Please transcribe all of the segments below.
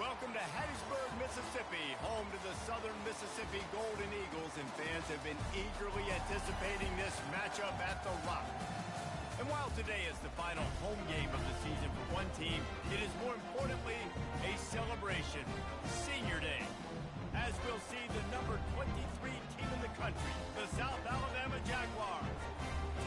Welcome to Hattiesburg, Mississippi, home to the Southern Mississippi Golden Eagles, and fans have been eagerly anticipating this matchup at the Rock. And while today is the final home game of the season for one team, it is more importantly a celebration, Senior Day. As we'll see the number 23 team in the country, the South Alabama Jaguars,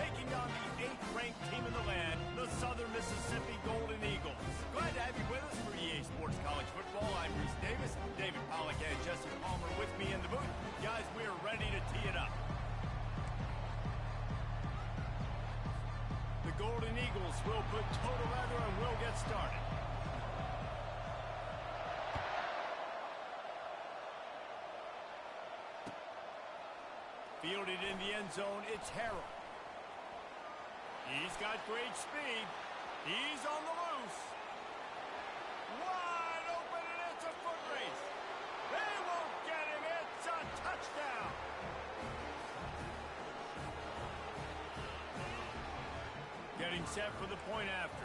taking on the 8th-ranked team in the land, the Southern Mississippi Golden Eagles. Glad to have you with us for EA Sports College Football. I'm Reese Davis, David Pollack and Jesse Palmer with me in the booth. Guys, we are ready to tee it up. The Golden Eagles will put total leather and will get started. Fielded in the end zone, it's Harrell. He's got great speed. He's on the loose. Wide open, and it's a foot race. They won't get him. It's a touchdown. Getting set for the point after.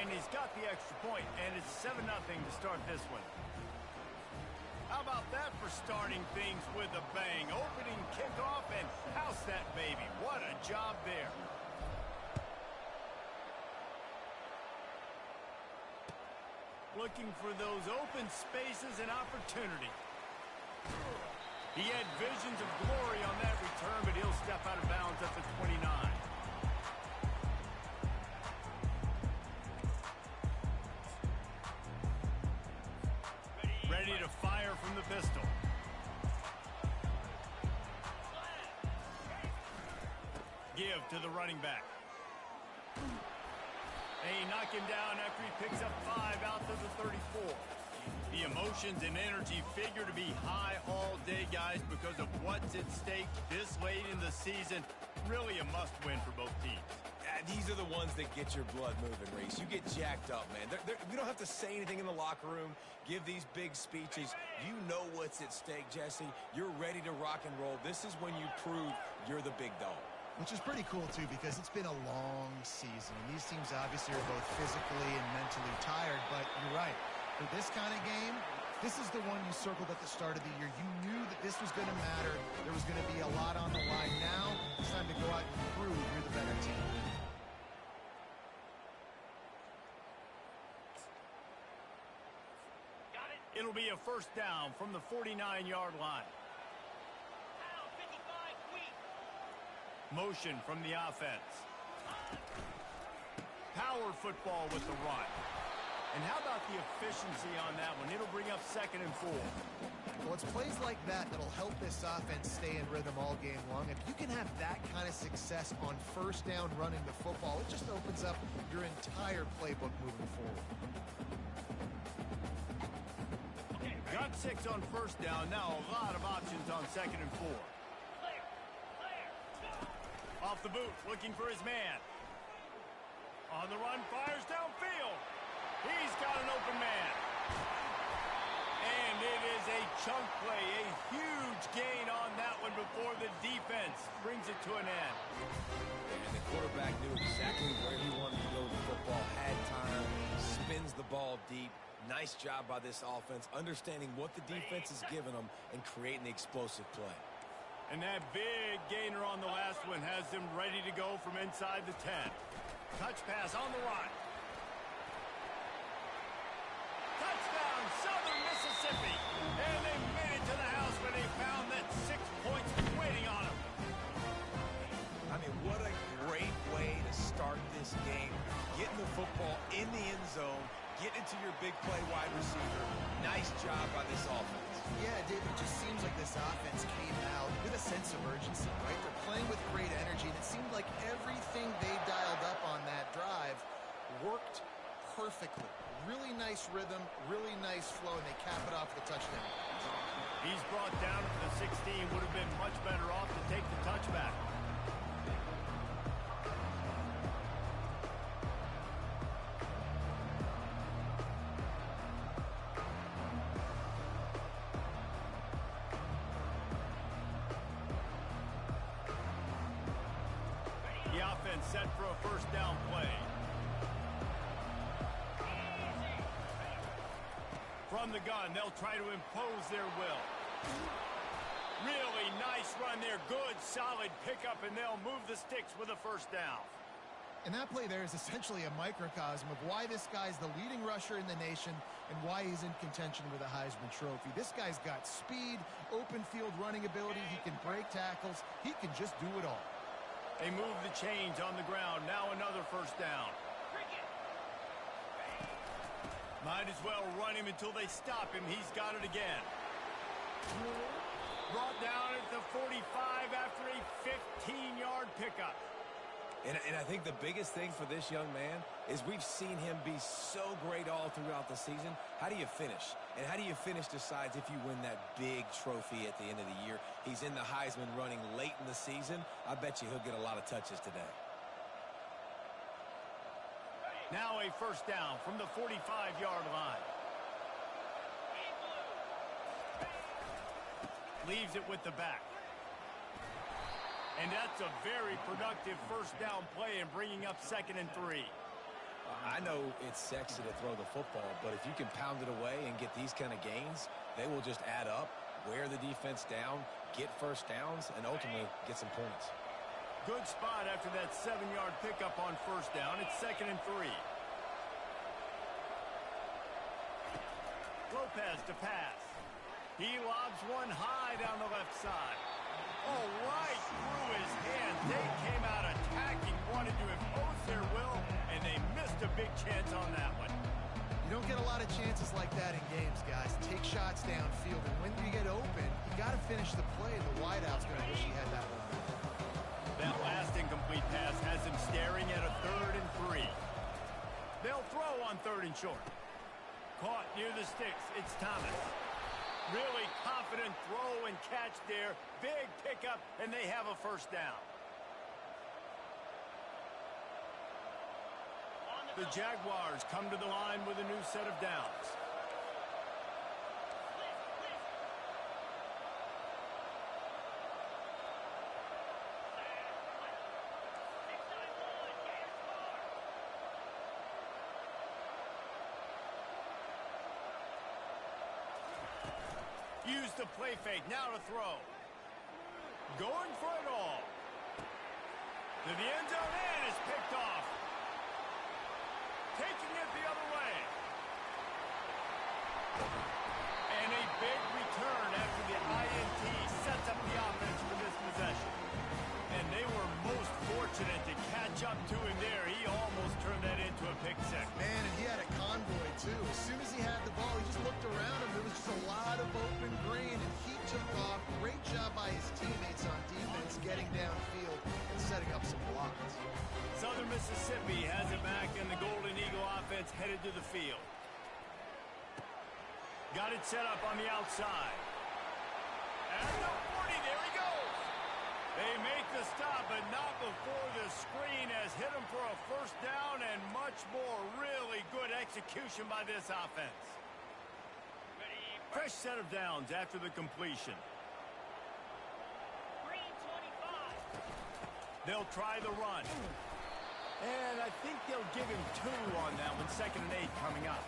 And he's got the extra point, and it's 7-0 to start this one. How about that for starting things with a bang? Opening kickoff and house that baby. What a job there. Looking for those open spaces and opportunity. He had visions of glory on that return, but he'll step out of bounds at the 29. Ready to fire from the pistol. Give to the running back. They knock him down after he picks up 5 out to the 34. The emotions and energy figure to be high all day, guys, because of what's at stake this late in the season. Really a must-win for both teams. These are the ones that get your blood moving, Reese. You get jacked up, man. We don't have to say anything in the locker room, give these big speeches. You know what's at stake, Jesse. You're ready to rock and roll. This is when you prove you're the big dog. Which is pretty cool, too, because it's been a long season. And these teams obviously are both physically and mentally tired, but you're right. For this kind of game, this is the one you circled at the start of the year. You knew that this was going to matter. There was going to be a lot on the line. Now it's time to go out and prove you're the better team. It'll be a first down from the 49-yard line. Motion from the offense. Power football with the run. And how about the efficiency on that one? It'll bring up 2nd and 4. Well, it's plays like that that'll help this offense stay in rhythm all game long. If you can have that kind of success on first down running the football, it just opens up your entire playbook moving forward. Got 6 on first down. Now a lot of options on 2nd and 4. Off the boot, looking for his man. On the run, fires downfield. He's got an open man. And it is a chunk play, a huge gain on that one before the defense brings it to an end. And the quarterback knew exactly where he wanted to go with the football, had time, spins the ball deep. Nice job by this offense, understanding what the defense is giving them and creating the explosive play. And that big gainer on the last one has them ready to go from inside the 10. Touch pass on the run. Touchdown, Southern Mississippi. And they made it to the house when they found that 6 points waiting on them. I mean, what a great way to start this game. Getting the football in the end zone, getting it to your big play wide receiver. Nice job by this offense. Yeah, David, it just seems like this offense came out with a sense of urgency, right? They're playing with great energy, and it seemed like everything they dialed up on that drive worked perfectly. Really nice rhythm, really nice flow, and they cap it off with a touchdown. He's brought down at the 16. Would have been much better off to take the touchback. The offense set for a first down play. From the gun, they'll try to impose their will. Really nice run there. Good, solid pickup, and they'll move the sticks with a first down. And that play there is essentially a microcosm of why this guy's the leading rusher in the nation and why he's in contention with a Heisman Trophy. This guy's got speed, open field running ability. He can break tackles. He can just do it all. They move the chains on the ground. Now another first down. Might as well run him until they stop him. He's got it again. Brought down at the 45 after a 15-yard pickup. And I think the biggest thing for this young man is we've seen him be so great all throughout the season. How do you finish? And how do you finish decides if you win that big trophy at the end of the year. He's in the Heisman running late in the season. I bet you he'll get a lot of touches today. Now a first down from the 45-yard line. Leaves it with the back. And that's a very productive first down play and bringing up 2nd and 3. I know it's sexy to throw the football, but if you can pound it away and get these kind of gains, they will just add up, wear the defense down, get first downs, and ultimately get some points. Good spot after that 7-yard pickup on first down. It's 2nd and 3. Lopez to pass. He lobs one high down the left side. Oh, right through his hand. They came out attacking, wanted to impose their will, and they missed a big chance on that one. You don't get a lot of chances like that in games, guys. Take shots downfield, and when you get open, you got to finish the play. The wideout's going to wish he had that one. That last incomplete pass has him staring at a 3rd and 3. They'll throw on 3rd and short. Caught near the sticks. It's Thomas. Really confident throw and catch there. Big pickup, and they have a first down. The Jaguars come to the line with a new set of downs. Use the play fake. Now to throw. Going for it all. To the end zone and is picked off. Taking it the other way. And a big return after the INT sets up the offense for this possession. And they were most fortunate to catch up to him there. He almost turned that into a pick six. Man, and he had a convoy, too. As soon as he had the ball, he just looked around him. There was just a lot of open green, and he took off. Great job by his teammates on defense, getting downfield and setting up some blocks. Southern Mississippi has it back, and the Golden Eagle offense headed to the field. Got it set up on the outside. At the 40, there he goes. They make the stop, but not before the screen has hit him for a first down and much more. Really good execution by this offense. Fresh set of downs after the completion. They'll try the run. And I think they'll give him 2 on that one. 2nd and 8 coming up.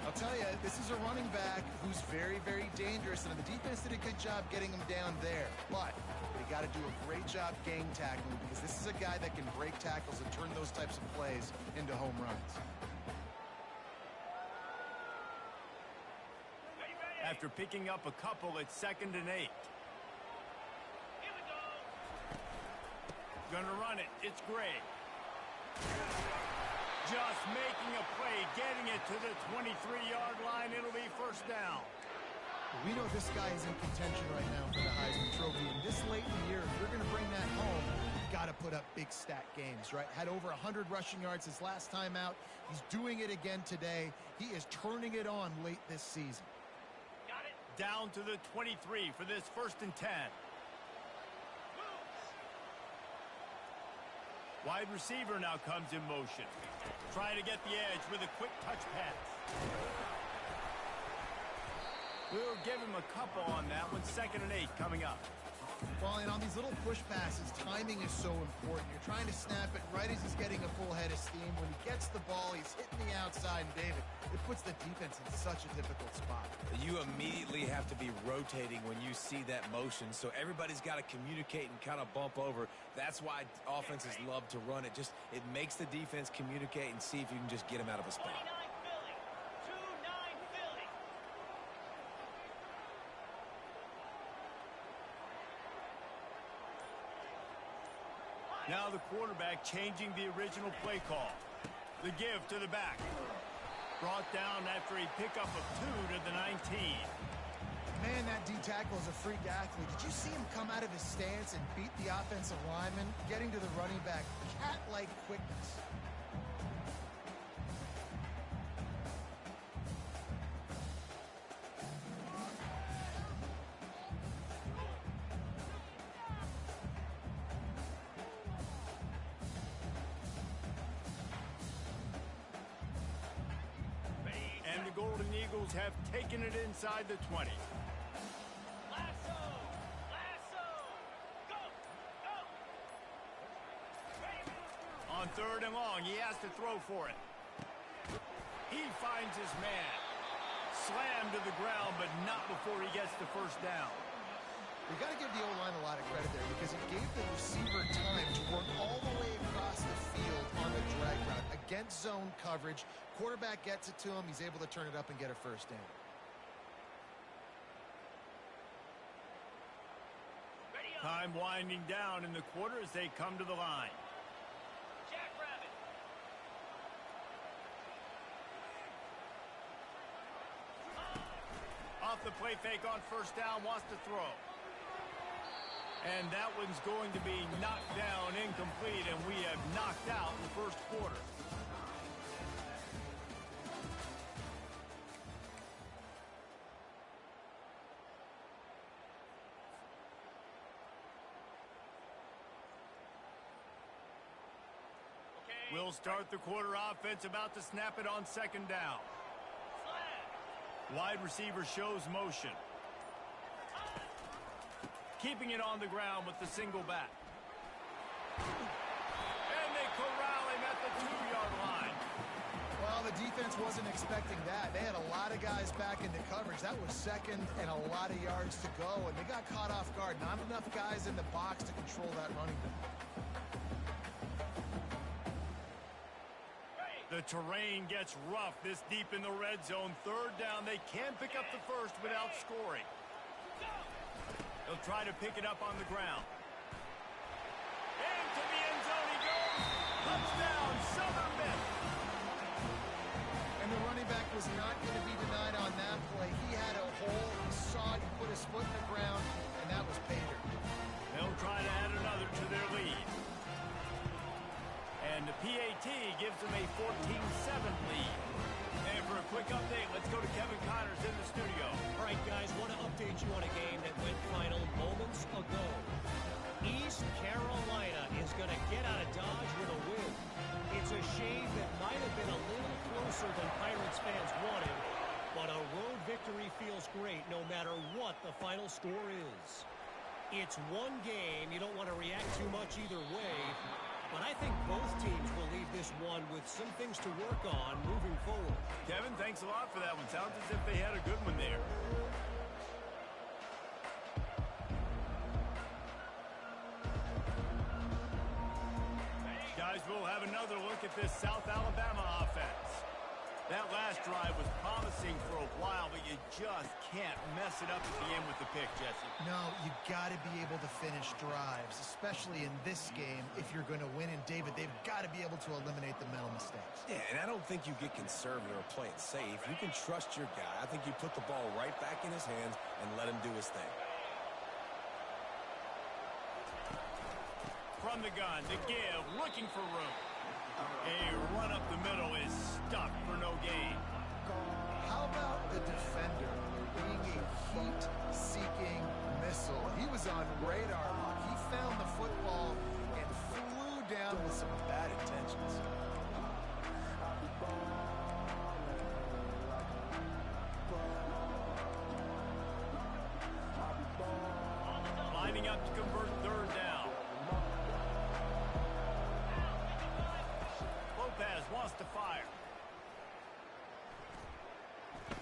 I'll tell you, this is a running back who's very, very dangerous, and the defense did a good job getting him down there. But they got to do a great job game tackling, because this is a guy that can break tackles and turn those types of plays into home runs. After picking up a couple, it's 2nd and 8. Gonna run it. It's Gray. Just making a play, getting it to the 23-yard line. It'll be first down. We know this guy is in contention right now for the Heisman Trophy. And this late in the year, if you're going to bring that home, you've got to put up big stat games, right? Had over 100 rushing yards his last time out. He's doing it again today. He is turning it on late this season. Got it. Down to the 23 for this 1st and 10. Wide receiver now comes in motion. Trying to get the edge with a quick touch pass. We'll give him a couple on that one. 2nd and 8 coming up. Well, and on these little push passes, timing is so important. You're trying to snap it right as he's getting a full head of steam. When he gets the ball, he's hitting the outside, and David, it puts the defense in such a difficult spot. You immediately have to be rotating when you see that motion, so everybody's got to communicate and kind of bump over. That's why offenses love to run it. It makes the defense communicate and see if you can just get him out of a spot. Now the quarterback changing the original play call. The give to the back. Brought down after a pickup of 2 to the 19. Man, that D-tackle is a freak athlete. Did you see him come out of his stance and beat the offensive lineman, getting to the running back? Cat-like quickness. Golden Eagles have taken it inside the 20. Lasso! Go! On 3rd and long, he has to throw for it. He finds his man. Slammed to the ground, but not before he gets the first down. We got to give the O-line a lot of credit there because it gave the receiver time to work all the way across the field on the drag route against zone coverage. Quarterback gets it to him. He's able to turn it up and get a first down. Time winding down in the quarter as they come to the line. Jackrabbit. Off the play fake on first down, wants to throw. And that one's going to be knocked down incomplete, and we have knocked out the first quarter. We'll start the quarter offense, about to snap it on 2nd down. Wide receiver shows motion. Keeping it on the ground with the single back. And they corral him at the 2-yard line. Well, the defense wasn't expecting that. They had a lot of guys back into coverage. That was 2nd and a lot of yards to go, and they got caught off guard. Not enough guys in the box to control that running back. The terrain gets rough this deep in the red zone. 3rd down, they can pick up the first without scoring. They'll try to pick it up on the ground. Into the end zone he goes. Touchdown, Southern Miss. And the running back was not going to be denied on that play. He had a hole, he saw it, he put his foot in the ground, and that was Pater. They'll try to add another to their lead. And the PAT gives them a 14-7 lead. And for a quick update, let's go to Kevin Connors in the studio. All right, guys, want to update you on a game that went final moments ago. East Carolina is going to get out of Dodge with a win. It's a shame that might have been a little closer than Pirates fans wanted, but a road victory feels great no matter what the final score is. It's one game. You don't want to react too much either way. But I think both teams will leave this one with some things to work on moving forward. Kevin, thanks a lot for that one. Sounds as if they had a good one there. Guys, we'll have another look at this South Alabama offense. That last drive was promising for a while, but you just can't mess it up at the end with the pick, Jesse. No, you got to be able to finish drives, especially in this game if you're going to win. And, David, they've got to be able to eliminate the mental mistakes. Yeah, and I don't think you get conservative or play it safe. You can trust your guy. I think you put the ball right back in his hands and let him do his thing. From the gun, to give, looking for room. A run up the middle is stuck for no gain. How about the defender being a heat-seeking missile? He was on radar lock. He found the football and flew down with some bad intentions. lining up to convert third down. Lopez wants to fire.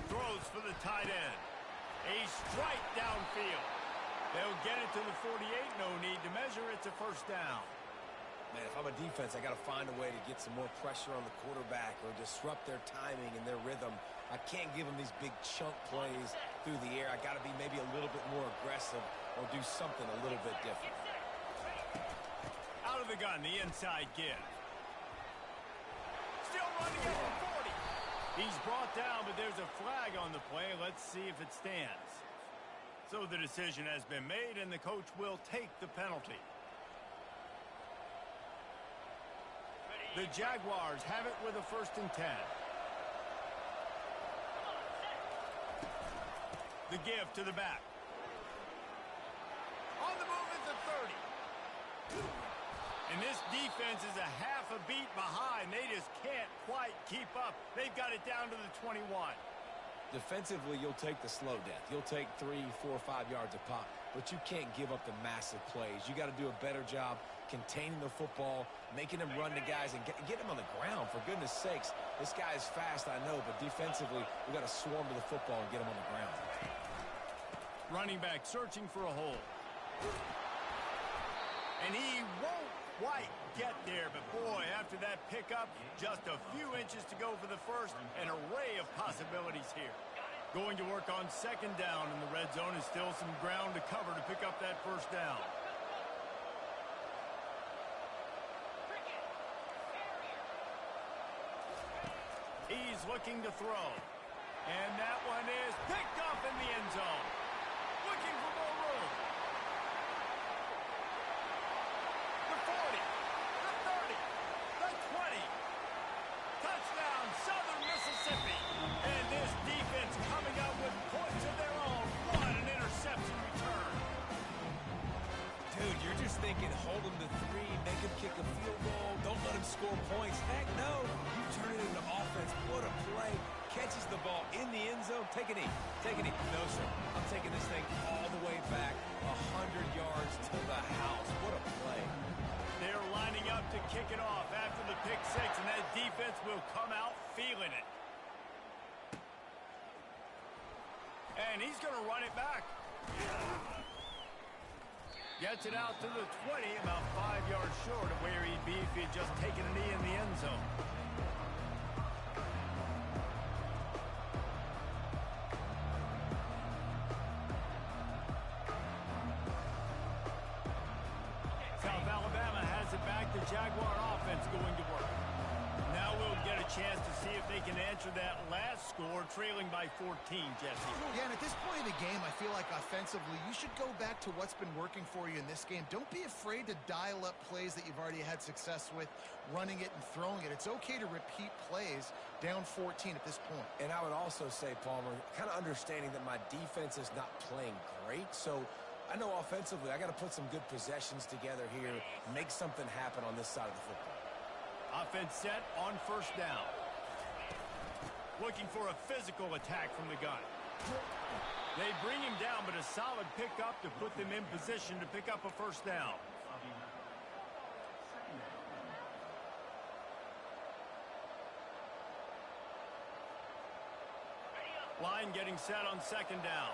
Throws for the tight end. A strike downfield. They'll get it to the 48. No need to measure. It's a first down. Man, if I'm a defense, I got to find a way to get some more pressure on the quarterback or disrupt their timing and their rhythm. I can't give them these big chunk plays through the air. I got to be maybe a little bit more aggressive or do something a little bit different. Out of the gun, the inside give. Still running at the 40. He's brought down, but there's a flag on the play. Let's see if it stands. So the decision has been made, and the coach will take the penalty. The Jaguars have it with a 1st and 10. The give to the back. On the move at the 30. And this defense is a half a beat behind. They just can't quite keep up. They've got it down to the 21. Defensively, you'll take the slow death. You'll take 3, 4, 5 yards a pop, but you can't give up the massive plays. You got to do a better job containing the football, making them run to guys, and get them on the ground. For goodness sakes, this guy is fast, I know, but defensively, we got to swarm to the football and get him on the ground. Running back searching for a hole. And he won't quite get there, but boy, after that pickup, just a few inches to go for the first. An array of possibilities here. Going to work on 2nd down in the red zone. Is still some ground to cover to pick up that first down. He's looking to throw. And that one is picked up in the end zone. Looking for more room. The 40, the 30, the 20. Touchdown, Southern Mississippi. And this defense coming up with points of their own. What an interception return. Dude, you're just thinking, hold him to 3, make him kick a field goal, don't let him score points. Heck no, you turn it into offense. What a play. Catches the ball in the end zone. Take a knee. Take a knee. No, sir. I'm taking this thing all the way back 100 yards to the house. What a play. They're lining up to kick it off after the pick 6, and that defense will come out feeling it. And he's going to run it back. Gets it out to the 20, about 5 yards short of where he'd be if he'd just taken a knee in the end zone. South Alabama has it back. The Jaguar offense going to work. Now we'll get a chance to see if they can answer that last score, trailing by 14, Jesse. Yeah, and at this point of the game, I feel like offensively, you should go back to what's been working for you in this game. Don't be afraid to dial up plays that you've already had success with, running it and throwing it. It's okay to repeat plays down 14 at this point. And I would also say, Palmer, kind of understanding that my defense is not playing great, so I know offensively I got to put some good possessions together here, make something happen on this side of the football. Offense set on 1st down. Looking for a physical attack from the gun. They bring him down, but a solid pickup to put them in position to pick up a 1st down. Line getting set on 2nd down.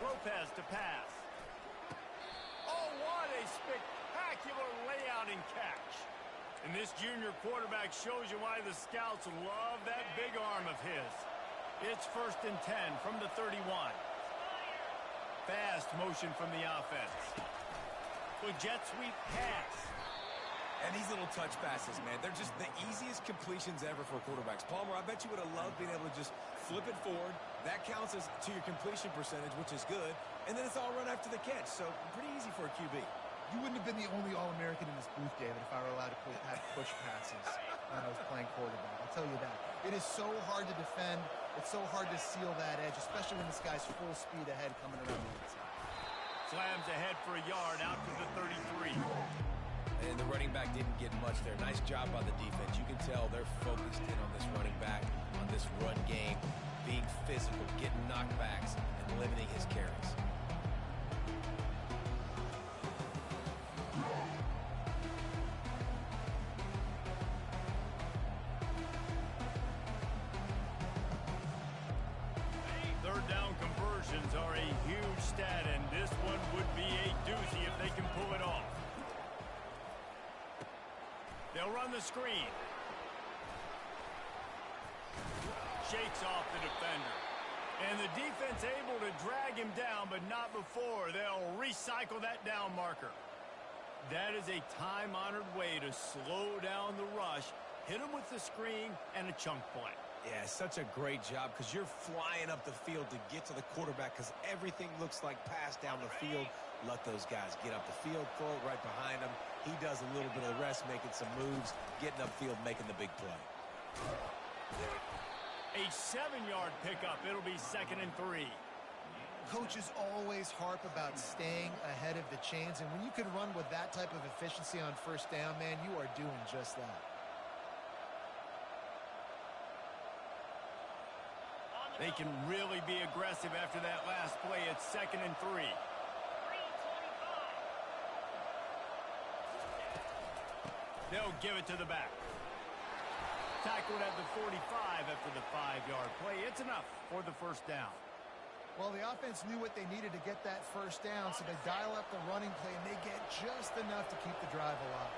Lopez to pass. Oh, what a spectacular layout and catch. And this junior quarterback shows you why the scouts love that big arm of his. It's 1st and 10 from the 31. Fast motion from the offense. With jet sweep pass. And these little touch passes, man, they're just the easiest completions ever for quarterbacks. Palmer, I bet you would have loved being able to just flip it forward. That counts as to your completion percentage, which is good. And then it's all run after the catch. So pretty easy for a QB. You wouldn't have been the only All-American in this booth, David, if I were allowed to have push passes when I was playing quarterback. I'll tell you that. It is so hard to defend. It's so hard to seal that edge, especially when this guy's full speed ahead coming around the inside. Slams ahead for a yard out to the 33. And the running back didn't get much there. Nice job by the defense. You can tell they're focused in on this running back, on this run game, being physical, getting knocked knockbacks and limiting his carries. Third down conversions are a huge stat, and this one would be a doozy if they can pull it off. They'll run the screen. Shakes off the defender. And the defense able to drag him down, but not before. They'll recycle that down marker. That is a time-honored way to slow down the rush, hit him with the screen, and a chunk play. Yeah, such a great job because you're flying up the field to get to the quarterback because everything looks like pass down the field. Let those guys get up the field, throw it right behind him. He does a little bit of the rest, making some moves, getting upfield, making the big play. A 7-yard pickup. It'll be 2nd and 3. Coaches always harp about staying ahead of the chains, and when you can run with that type of efficiency on first down, man, you are doing just that. They can really be aggressive after that last play. It's 2nd and 3. They'll give it to the back. Tackled at the 45 after the 5-yard play. It's enough for the first down. Well, the offense knew what they needed to get that first down, so they dial up the running play, and they get just enough to keep the drive alive.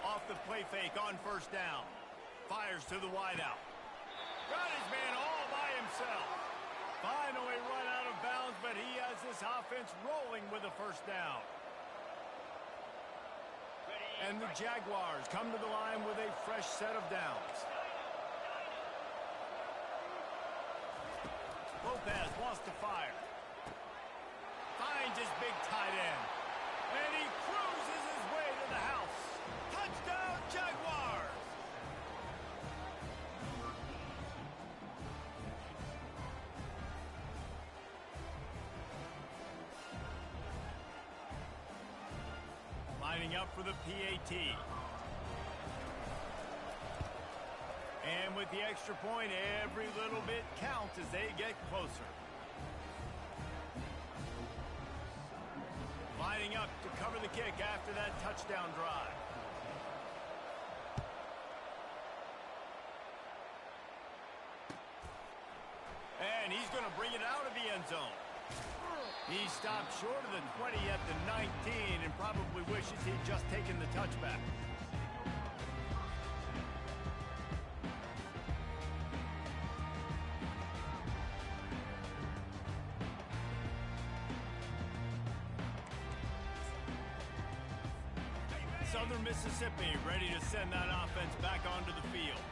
Off the play fake on first down. Fires to the wideout. Got his man all by himself. Finally run out of bounds, but he has this offense rolling with a first down. And the Jaguars come to the line with a fresh set of downs. Lopez wants to fire. Finds his big tight end. And he cruises his way to the house. Touchdown, Jaguars! Lining up for the PAT. And with the extra point, every little bit counts as they get closer. Lining up to cover the kick after that touchdown drive. And he's going to bring it out of the end zone. He stopped short of the 20 at the 19 and probably wishes he'd just taken the touchback. Southern Mississippi ready to send that offense back onto the field.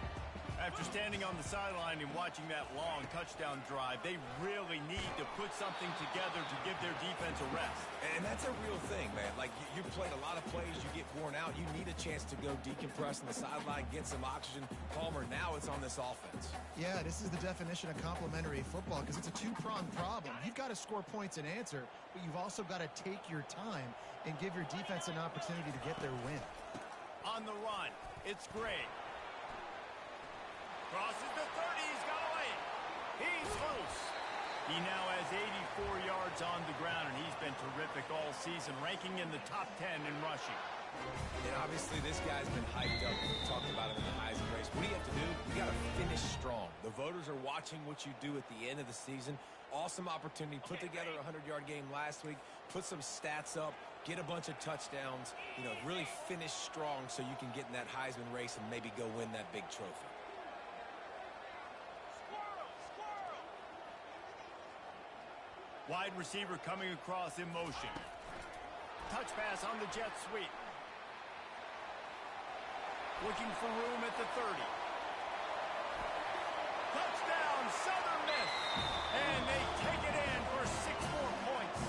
After standing on the sideline and watching that long touchdown drive, they really need to put something together to give their defense a rest. And that's a real thing, man. Like, you played a lot of plays, you get worn out. You need a chance to go decompress on the sideline, get some oxygen. Palmer, now it's on this offense. Yeah, this is the definition of complementary football because it's a two-pronged problem. You've got to score points and answer, but you've also got to take your time and give your defense an opportunity to get their win. On the run, it's Gray. Crosses the 30, he's got away. He's loose. He now has 84 yards on the ground, and he's been terrific all season, ranking in the top 10 in rushing. And obviously this guy's been hyped up. We talked about him in the Heisman race. What do you have to do? You got to finish strong. The voters are watching what you do at the end of the season. Awesome opportunity. Put together a 100-yard game last week. Put some stats up. Get a bunch of touchdowns. You know, really finish strong so you can get in that Heisman race and maybe go win that big trophy. Wide receiver coming across in motion. Touch pass on the jet sweep. Looking for room at the 30. Touchdown, Southern Miss. And they take it in for 6 more points.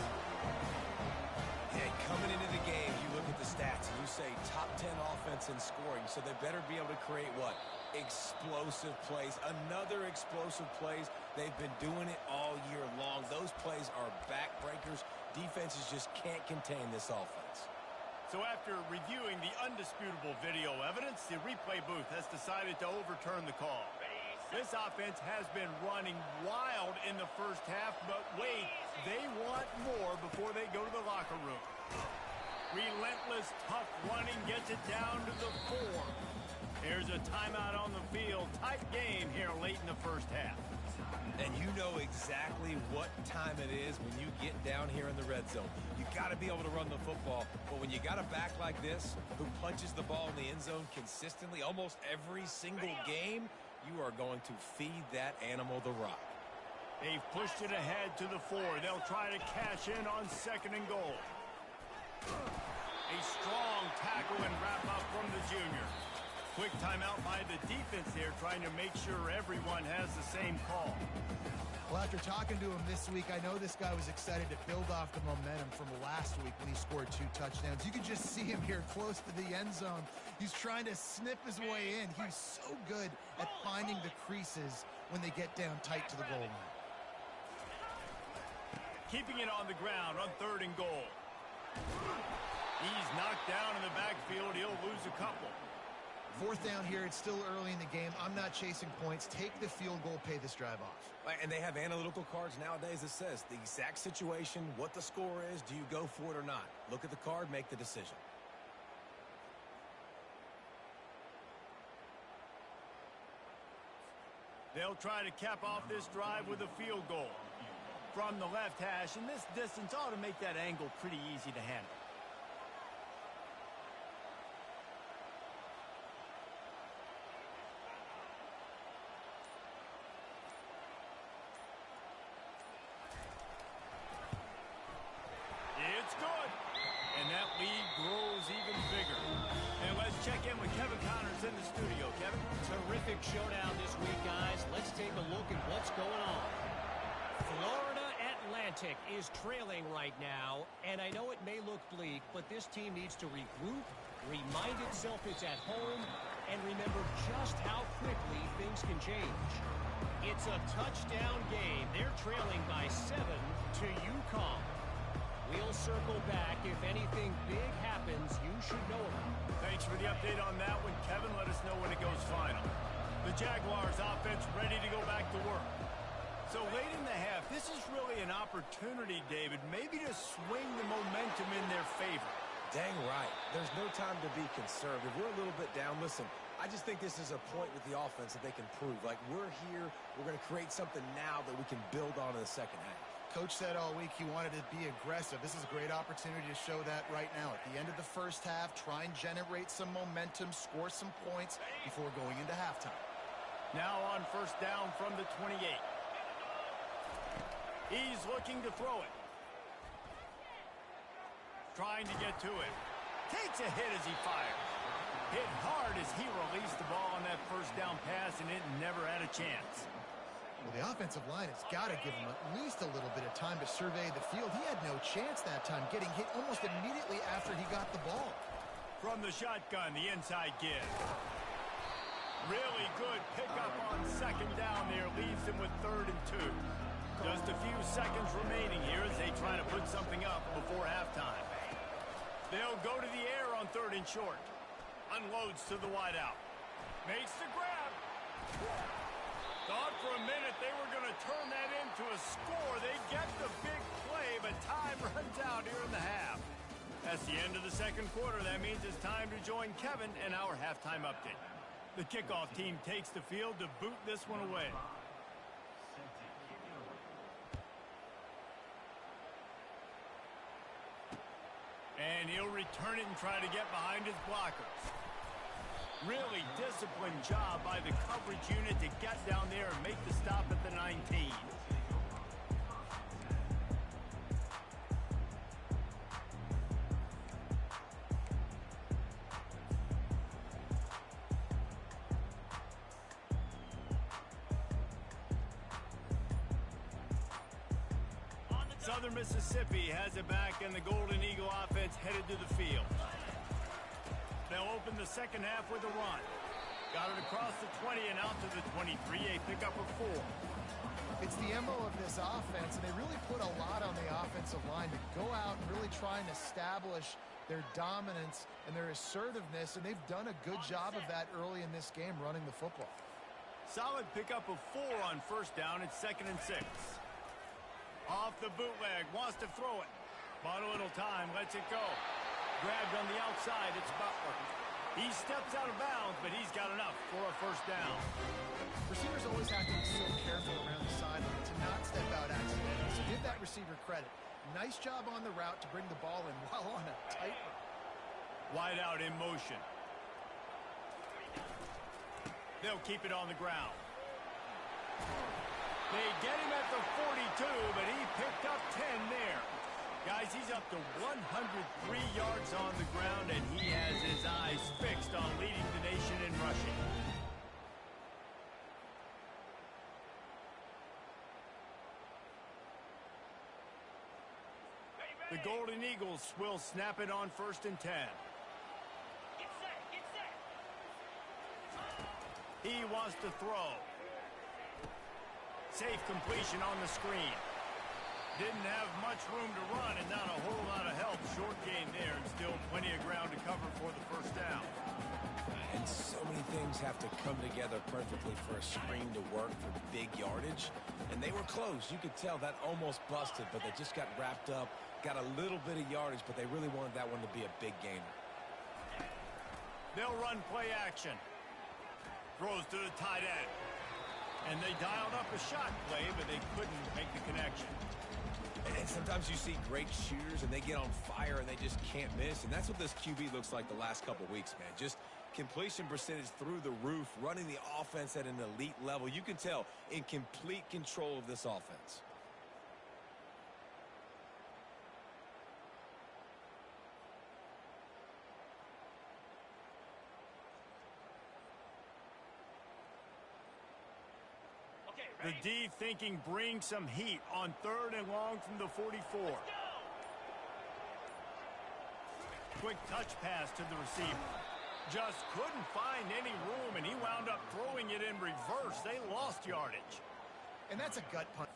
Yeah, coming into the game, you look at the stats and you say top 10 offense in scoring, so they better be able to create what? Explosive plays. Another explosive plays. They've been doing it all year long. Those plays are backbreakers. Defenses just can't contain this offense. So after reviewing the indisputable video evidence, the replay booth has decided to overturn the call. This offense has been running wild in the first half, but wait, they want more before they go to the locker room. Relentless, tough running gets it down to the 4. Here's a timeout on the field. Tight game here late in the first half. And you know exactly what time it is when you get down here in the red zone. You got to be able to run the football, but when you got a back like this who punches the ball in the end zone consistently almost every single game, you are going to feed that animal the rock. They've pushed it ahead to the 4. They'll try to cash in on 2nd and goal. A strong tackle and wrap up from the junior. Quick timeout by the defense there, trying to make sure everyone has the same call. Well, after talking to him this week, I know this guy was excited to build off the momentum from last week when he scored 2 touchdowns. You could just see him here close to the end zone. He's trying to snip his way in. He's so good at finding the creases when they get down tight to the goal line. Keeping it on the ground on 3rd and goal. He's knocked down in the backfield. He'll lose a couple. 4th down here. It's still early in the game. I'm not chasing points. Take the field goal, pay this drive off. And they have analytical cards nowadays that says the exact situation, what the score is, do you go for it or not? Look at the card, make the decision. They'll try to cap off this drive with a field goal from the left hash, and this distance ought to make that angle pretty easy to handle. It's good. And that lead grows even bigger. And let's check in with Kevin Connors in the studio. Kevin? Terrific showdown this week, guys. Let's take a look at what's going on. Florida Atlantic is trailing right now, and I know it may look bleak, but this team needs to regroup, remind itself it's at home, and remember just how quickly things can change. It's a touchdown game. They're trailing by 7 to UConn. We'll circle back. If anything big happens, you should know about it. Thanks for the update on that one, Kevin. Let us know when it goes final. The Jaguars offense ready to go back to work. So late in the half, this is really an opportunity, David, maybe to swing the momentum in their favor. Dang right. There's no time to be conservative. We're a little bit down. Listen, I just think this is a point with the offense that they can prove. Like, we're here, we're going to create something now that we can build on in the second half. Coach said all week he wanted to be aggressive. This is a great opportunity to show that right now. At the end of the first half, try and generate some momentum, score some points before going into halftime. Now on 1st down from the 28. He's looking to throw it. Trying to get to it. Takes a hit as he fires. Hit hard as he released the ball on that 1st down pass, and it never had a chance. Well, the offensive line has got to give him at least a little bit of time to survey the field. He had no chance that time, getting hit almost immediately after he got the ball. From the shotgun, the inside give. Really good pickup on 2nd down there. Leaves him with 3rd and 2. Just a few seconds remaining here as they try to put something up before halftime. They'll go to the air on 3rd and short. Unloads to the wideout. Makes the grab. Thought for a minute they were going to turn that into a score. They get the big play, but time runs out here in the half. That's the end of the 2nd quarter. That means it's time to join Kevin in our halftime update. The kickoff team takes the field to boot this one away. And he'll return it and try to get behind his blockers. Really disciplined job by the coverage unit to get down there and make the stop at the 19. Southern Mississippi has it back, and the Golden Eagle offense headed to the field. They'll open the second half with a run. Got it across the 20 and out to the 23, a pickup of 4. It's the MO of this offense, and they really put a lot on the offensive line to go out and really try and establish their dominance, and their assertiveness, and they've done a good job of that early in this game running the football. Solid pickup of 4 on first down. It's 2nd and 6. Off the bootleg, wants to throw it. Bought a little time, lets it go. Grabbed on the outside, it's Butler. He steps out of bounds, but he's got enough for a first down. Receivers always have to be so careful around the sideline to not step out accidentally. So give that receiver credit. Nice job on the route to bring the ball in while on a tight route. Wide out in motion. They'll keep it on the ground. They get him at the 42, but he picked up 10 there. Guys, he's up to 103 yards on the ground, and he has his eyes fixed on leading the nation in rushing. The Golden Eagles will snap it on 1st and 10. Get set, get set. He wants to throw. Safe completion on the screen. Didn't have much room to run and not a whole lot of help. Short gain there and still plenty of ground to cover for the first down. And so many things have to come together perfectly for a screen to work for big yardage. And they were close. You could tell that almost busted, but they just got wrapped up, got a little bit of yardage, but they really wanted that one to be a big gainer. They'll run play action. Throws to the tight end. And they dialed up a shot play, but they couldn't make the connection. And sometimes you see great shooters and they get on fire and they just can't miss. And that's what this QB looks like the last couple weeks, man. Just completion percentage through the roof, running the offense at an elite level. You can tell in complete control of this offense. The D thinking bring some heat on 3rd and long from the 44. Quick touch pass to the receiver. Just couldn't find any room, and he wound up throwing it in reverse. They lost yardage. And that's a gut punch.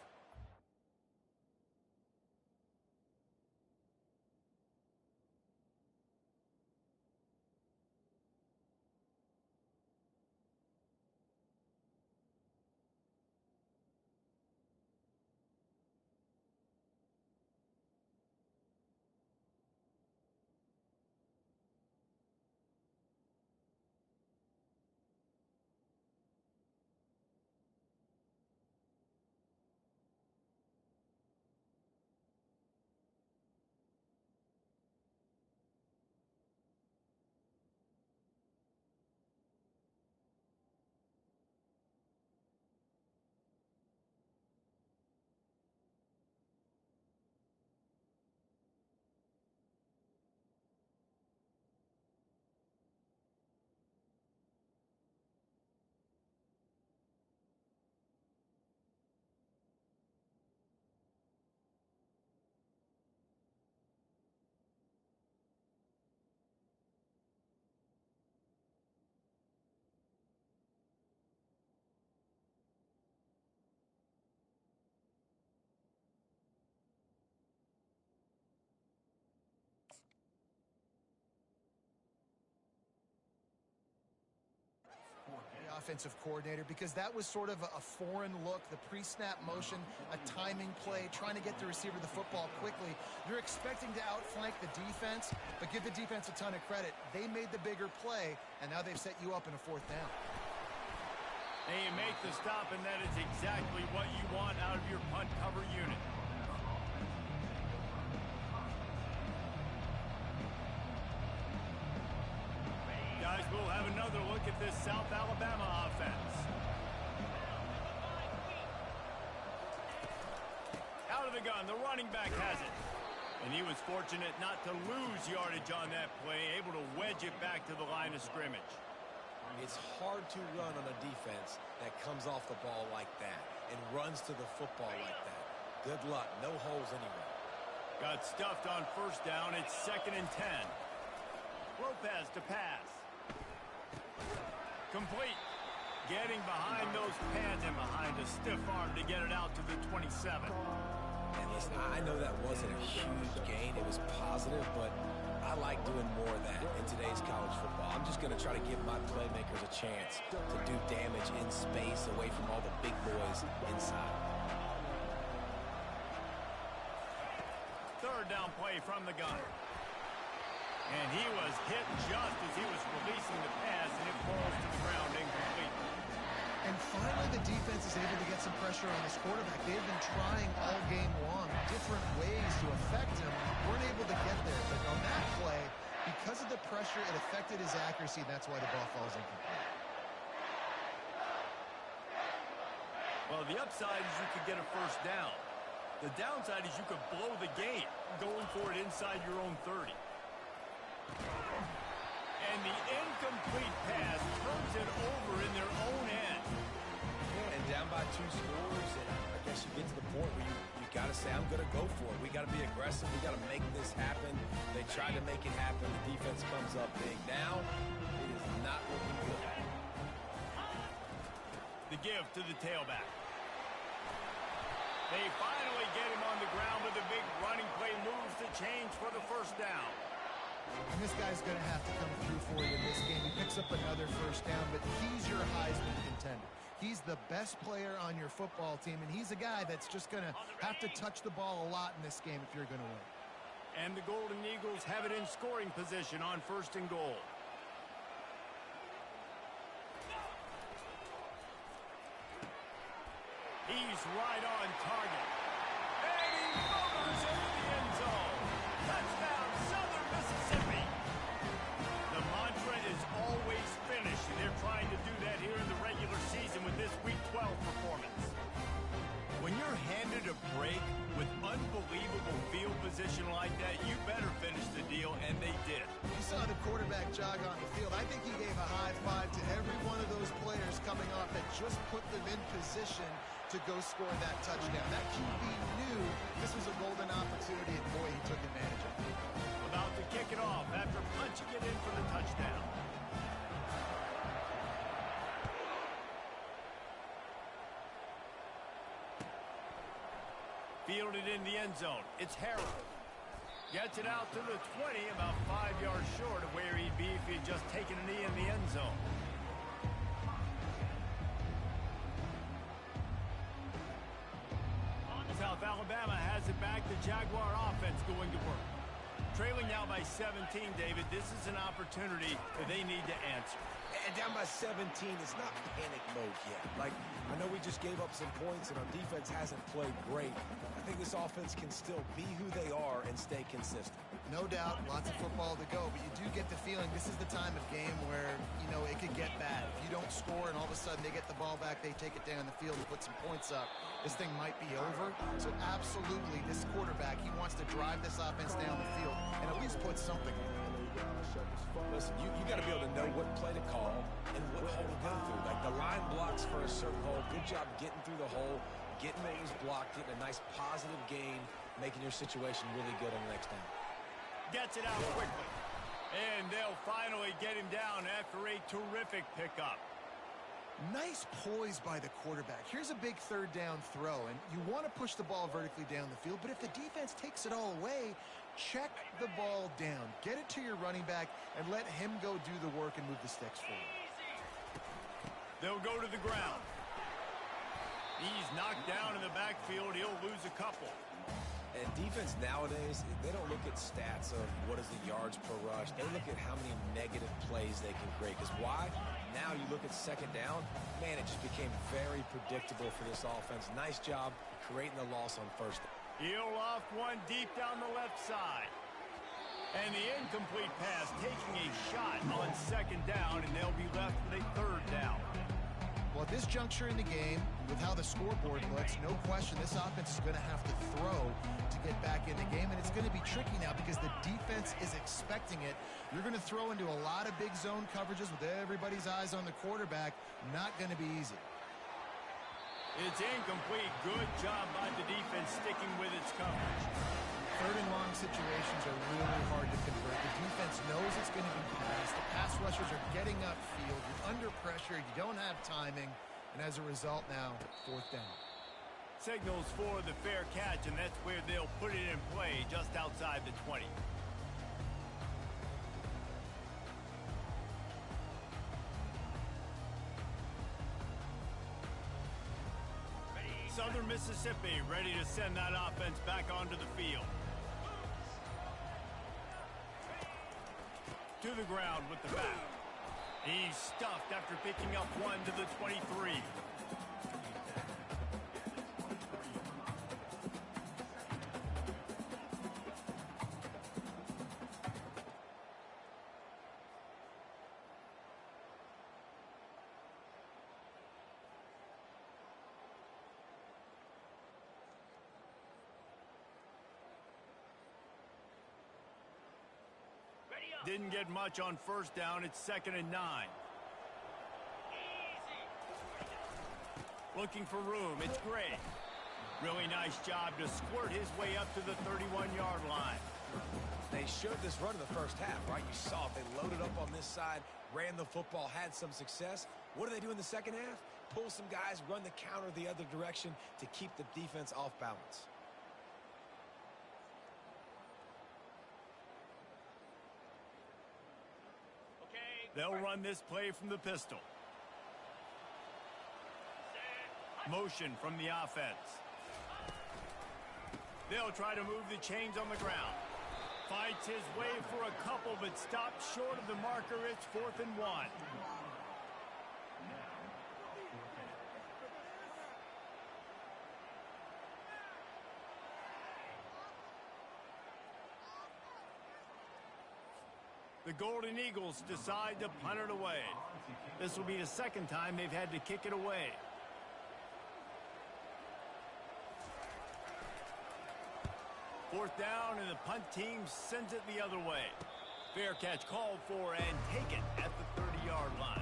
Offensive coordinator, because that was sort of a foreign look, the pre-snap motion, a timing play, trying to get the receiver the football quickly. You're expecting to outflank the defense, but give the defense a ton of credit. They made the bigger play, and now they've set you up in a 4th down. And you make the stop, and that is exactly what you want out of your punt cover unit. Guys, we'll have another look at this South Alabama offense. Out of the gun, the running back has it. And he was fortunate not to lose yardage on that play, able to wedge it back to the line of scrimmage. It's hard to run on a defense that comes off the ball like that and runs to the football like that. Good luck. No holes anywhere. Got stuffed on first down. It's 2nd and 10. Lopez to pass. Complete. Getting behind those pads and behind a stiff arm to get it out to the 27. And listen, I know that wasn't a huge gain. It was positive, but I like doing more of that in today's college football. I'm just going to try to give my playmakers a chance to do damage in space away from all the big boys inside. Third down play from the gun. And he was hit just as he was releasing the pass, and it falls to the ground incomplete. And finally, the defense is able to get some pressure on this quarterback. They've been trying all game long different ways to affect him. Weren't able to get there. But on that play, because of the pressure, it affected his accuracy, and that's why the ball falls incomplete. Well, the upside is you could get a first down. The downside is you could blow the game going for it inside your own 30. And the incomplete pass turns it over in their own end. Yeah, and down by 2 scores, and I guess you get to the point where you got to say, I'm going to go for it. We got to be aggressive. We got to make this happen. They tried to make it happen. The defense comes up big. Now, it is not looking good. The give to the tailback. They finally get him on the ground with a big running play, moves the chains for the first down. And this guy's going to have to come through for you in this game. He picks up another first down, but he's your Heisman contender. He's the best player on your football team, and he's a guy that's just going to have to touch the ball a lot in this game if you're going to win. And the Golden Eagles have it in scoring position on 1st and goal. He's right on target. And he motors into the end zone. Touchdown, Southern Mississippi. The mantra is always finish, and they're trying to do that here in the regular season with this Week 12 performance. When you're handed a break with unbelievable field position like that, you better finish the deal, and they did. You saw the quarterback jog on the field. I think he gave a high five to every one of those players coming off that just put them in position to go score that touchdown. That QB knew this was a golden opportunity, and boy, he took advantage of it. About to kick it off after punching it in for the touchdown. Fielded in the end zone. It's Harrell. Gets it out to the 20, about 5 yards short of where he'd be if he'd just taken a knee in the end zone. South Alabama has it back. The Jaguar offense going to work. Trailing now by 17, David. This is an opportunity that they need to answer. And down by 17, it's not panic mode yet. Like, I know we just gave up some points and our defense hasn't played great. I think this offense can still be who they are and stay consistent. No doubt, lots of football to go, but you do get the feeling this is the time of game where, you know, it could get bad. If you don't score and all of a sudden they get the ball back, they take it down the field and put some points up, this thing might be over. So absolutely, this quarterback, he wants to drive this offense down the field and at least put something on it. Listen, you got to be able to know what play to call and what hole to go through. Like, the line blocks for a certain hole. Good job getting through the hole, getting what was blocked, getting a nice positive gain, making your situation really good on the next down. Gets it out quickly. And they'll finally get him down after a terrific pickup. Nice poise by the quarterback. Here's a big third down throw, and you want to push the ball vertically down the field, but if the defense takes it all away, check the ball down. Get it to your running back and let him go do the work and move the sticks forward. They'll go to the ground. He's knocked down in the backfield. He'll lose a couple. And defense nowadays, they don't look at stats of what is the yards per rush. They look at how many negative plays they can create. Because why? Now you look at second down, man, it just became very predictable for this offense. Nice job creating the loss on first down. He'll off one deep down the left side. And the incomplete pass taking a shot on second down, and they'll be left with a third down. Well, at this juncture in the game, with how the scoreboard looks, no question this offense is going to have to throw to get back in the game, and it's going to be tricky now because the defense is expecting it. You're going to throw into a lot of big zone coverages with everybody's eyes on the quarterback. Not going to be easy. It's incomplete. Good job by the defense sticking with its coverage. Third and long situations are really hard to convert. The defense knows it's going to be passed. The pass rushers are getting upfield. You're under pressure. You don't have timing. And as a result now, fourth down. Signals for the fair catch, and that's where they'll put it in play just outside the 20. Southern Mississippi ready to send that offense back onto the field. To the ground with the back. He's stuffed after picking up one to the 23. Didn't get much on first down. It's 2nd and 9. Looking for room. It's Gray. Really nice job to squirt his way up to the 31-yard line. They showed this run in the first half, right? You saw it. They loaded up on this side, ran the football, had some success. What do they do in the second half? Pull some guys, run the counter the other direction to keep the defense off balance. They'll run this play from the pistol. Motion from the offense. They'll try to move the chains on the ground. Fights his way for a couple, but stops short of the marker. It's 4th and 1. The Golden Eagles decide to punt it away. This will be the second time they've had to kick it away. Fourth down, and the punt team sends it the other way. Fair catch called for and taken at the 30-yard line.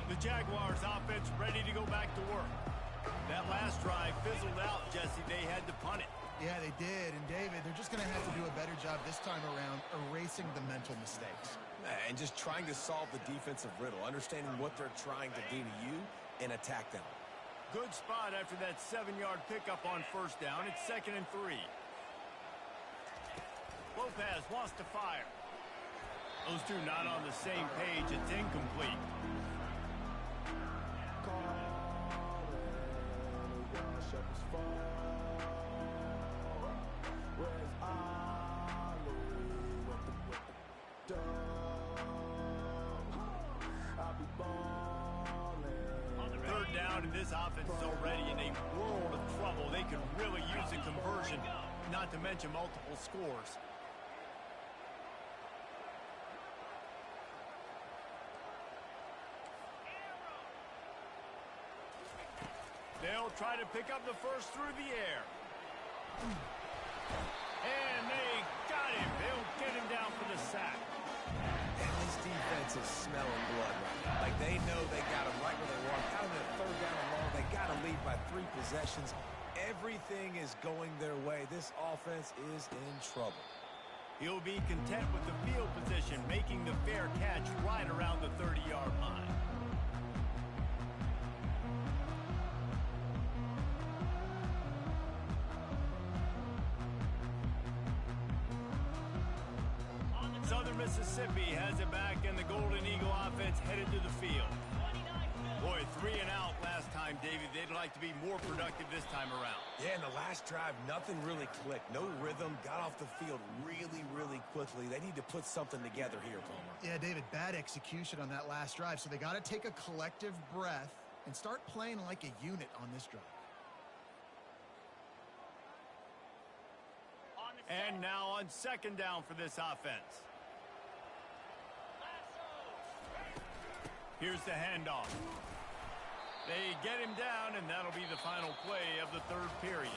The Jaguars offense ready to go back to work. That last drive fizzled out, Jesse. They had to punt it. Yeah, they did. And, David, they're just going to have to do a better job this time around erasing the mental mistakes. And just trying to solve the defensive riddle, understanding what they're trying to do to you and attack them. Good spot after that 7-yard pickup on first down. It's 2nd and 3. Lopez wants to fire. Those two not on the same page. It's incomplete. Third down, and this offense is already in a world of trouble. They could really use a conversion, not to mention multiple scores. They'll try to pick up the first through the air. And they got him. They'll get him down for the sack. And this defense is smelling blood right now. Like they know they got him right where they want. Out of their third down and long, they got to lead by 3 possessions. Everything is going their way. This offense is in trouble. He'll be content with the field position, making the fair catch right around the 30-yard line. Southern Mississippi has it back, and the Golden Eagle offense headed to the field. Boy, 3 and out last time, David. They'd like to be more productive this time around. Yeah, in the last drive, nothing really clicked. No rhythm, got off the field really, really quickly. They need to put something together here, Palmer. Yeah, David, bad execution on that last drive, so they got to take a collective breath and start playing like a unit on this drive. And now on 2nd down for this offense. Here's the handoff. They get him down, and that'll be the final play of the 3rd period.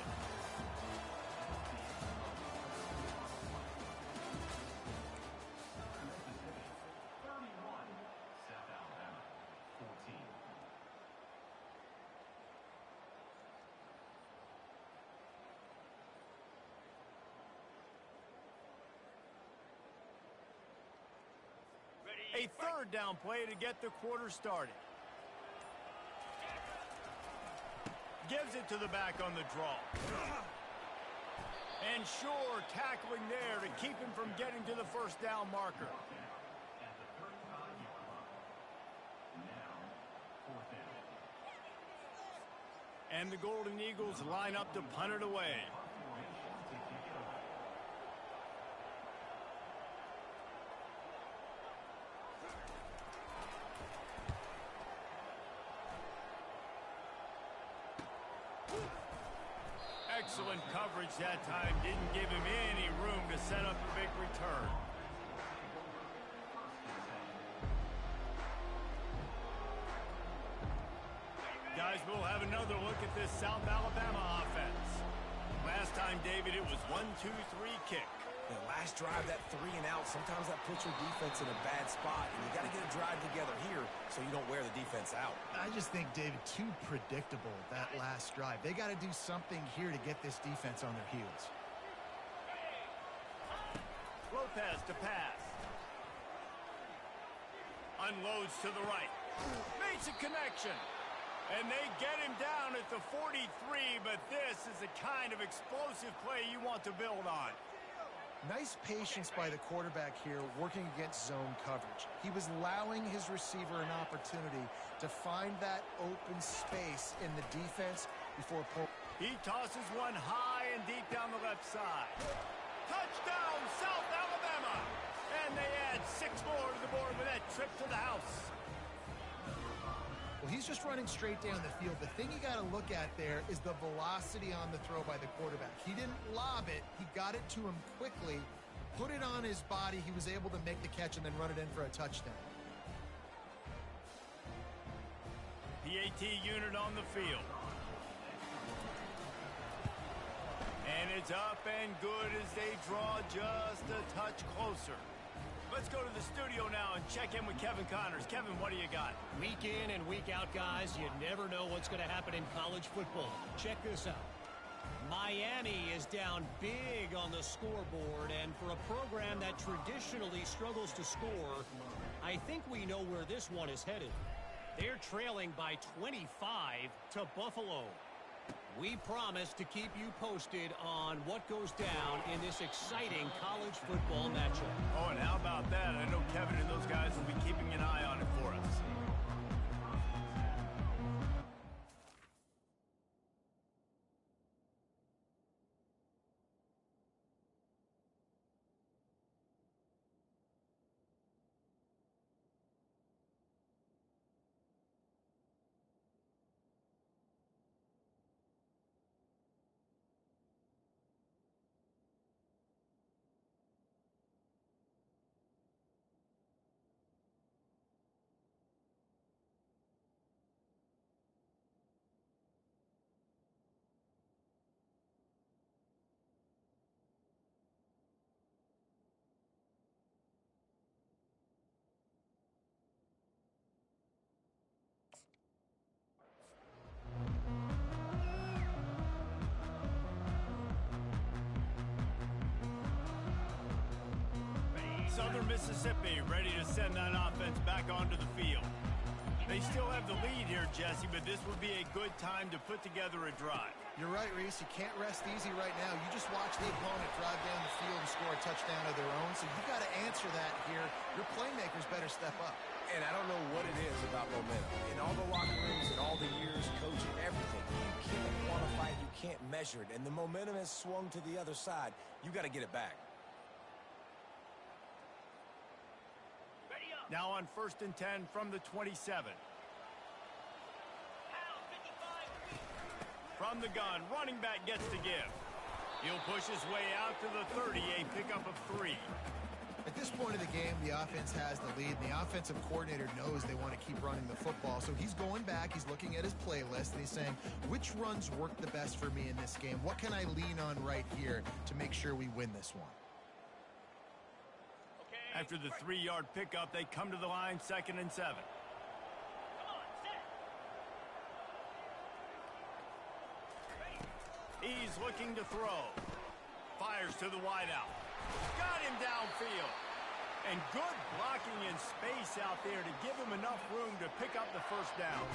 A 3rd down play to get the quarter started. Gives it to the back on the draw. And sure, tackling there to keep him from getting to the first down marker. And the Golden Eagles line up to punt it away. Excellent coverage that time. Didn't give him any room to set up a big return. Guys, we'll have another look at this South Alabama offense. Last time, David, it was 1-2-3 kick. The last drive, that 3 and out, sometimes that puts your defense in a bad spot, and you got to get a drive together here so you don't wear the defense out. I just think, David, too predictable, that last drive. They got to do something here to get this defense on their heels. Lopez to pass. Unloads to the right. Makes a connection. And they get him down at the 43, but this is the kind of explosive play you want to build on. Nice patience by the quarterback here working against zone coverage. He was allowing his receiver an opportunity to find that open space in the defense before pulling. He tosses one high and deep down the left side. Touchdown, South Alabama! And they add 6 more to the board with that trip to the house. Well, he's just running straight down the field. The thing you got to look at there is the velocity on the throw by the quarterback. He didn't lob it. He got it to him quickly, put it on his body. He was able to make the catch and then run it in for a touchdown. PAT unit on the field. And it's up and good as they draw just a touch closer. Let's go to the studio now and check in with Kevin Connors. Kevin, what do you got? Week in and week out, guys, you never know what's going to happen in college football. Check this out. Miami is down big on the scoreboard, and for a program that traditionally struggles to score, I think we know where this one is headed. They're trailing by 25 to Buffalo. We promise to keep you posted on what goes down in this exciting college football matchup. Oh, and how about that? I know Kevin and those guys will be keeping an eye on it for us. Southern Mississippi ready to send that offense back onto the field. They still have the lead here, Jesse, but this would be a good time to put together a drive. You're right, Reese. You can't rest easy right now. You just watch the opponent drive down the field and score a touchdown of their own, so you got to answer that here. Your playmakers better step up. And I don't know what it is about momentum. In all the locker rooms and all the years coaching, everything, you can't quantify it, you can't measure it. And the momentum has swung to the other side. You got to get it back. Now on 1st and 10 from the 27. From the gun, running back gets to give. He'll push his way out to the 30, a pickup of 3. At this point of the game, the offense has the lead, and the offensive coordinator knows they want to keep running the football. So he's going back, he's looking at his playlist, and he's saying, which runs work the best for me in this game? What can I lean on right here to make sure we win this one? After the 3-yard pickup, they come to the line, 2nd and 7. He's looking to throw. Fires to the wideout. Got him downfield. And good blocking in space out there to give him enough room to pick up the first down.